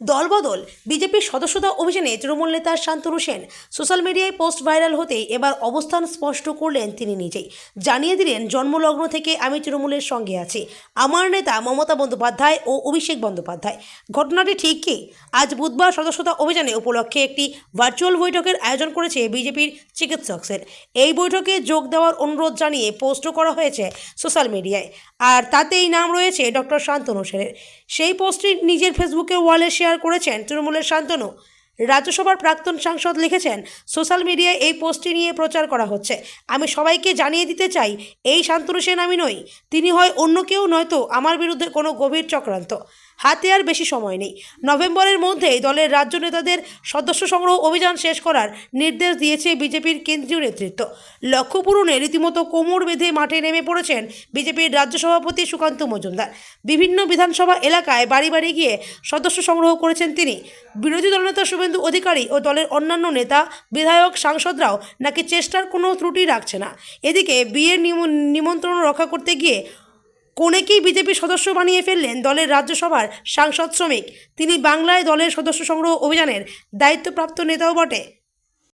দলবদল বিজেপির সদস্যতা অভিযানে তৃণমূল নেতা শান্তনু সেন সোশ্যাল মিডিয়ায় পোস্ট ভাইরাল হতেই এবার অবস্থান স্পষ্ট করলেন তিনি নিজেই। জানিয়ে দিলেন, জন্মলগ্ন থেকে আমি তৃণমূলের সঙ্গে আছি। আমার নেতা মমতা বন্দ্যোপাধ্যায় ও অভিষেক বন্দ্যোপাধ্যায়। ঘটনাটি ঠিক কি? আজ বুধবার সদস্যতা অভিযানে উপলক্ষে একটি ভার্চুয়াল বৈঠকের আয়োজন করেছে বিজেপির চিকিৎসক সেল। এই বৈঠকে যোগ দেওয়ার অনুরোধ জানিয়ে পোস্টও করা হয়েছে সোশ্যাল মিডিয়ায়, আর তাতেই নাম রয়েছে ডক্টর শান্তনু সেনের। সেই পোস্টটি নিজের ফেসবুকের ওয়ালে শেয়ার করেছেন তৃণমূলের শান্তনু। রাজ্যসভার প্রাক্তন সাংসদ লিখেছেন, সোশ্যাল মিডিয়ায় এই পোস্টটি নিয়ে প্রচার করা হচ্ছে। আমি সবাইকে জানিয়ে দিতে চাই, এই শান্তনু সেন আমি নই। তিনি হয় অন্য কেউ, নয়তো আমার বিরুদ্ধে কোনো গভীর চক্রান্ত। হাতে আর বেশি সময় নেই। নভেম্বরের মধ্যেই দলের রাজ্য নেতাদের সদস্য সংগ্রহ অভিযান শেষ করার নির্দেশ দিয়েছে বিজেপির কেন্দ্রীয় নেতৃত্ব। লক্ষ্য পূরণে রীতিমতো কোমর বেঁধে মাঠে নেমে পড়েছেন বিজেপির রাজ্য সভাপতি সুকান্ত মজুমদার। বিভিন্ন বিধানসভা এলাকায় বাড়ি বাড়ি গিয়ে সদস্য সংগ্রহ করেছেন তিনি। বিরোধী দলনেতা শুভেন্দু অধিকারী ও দলের অন্যান্য নেতা, বিধায়ক, সাংসদরাও নাকি চেষ্টার কোনো ত্রুটি রাখছে না। এদিকে বিয়ের নিমন্ত্রণ রক্ষা করতে গিয়ে কোনেকেই বিজেপি সদস্য বানিয়ে ফেললেন দলের রাজ্যসভার সাংসদ শ্রমিক। তিনি বাংলায় দলের সদস্য সংগ্রহ অভিযানের দায়িত্বপ্রাপ্ত নেতাও বটে।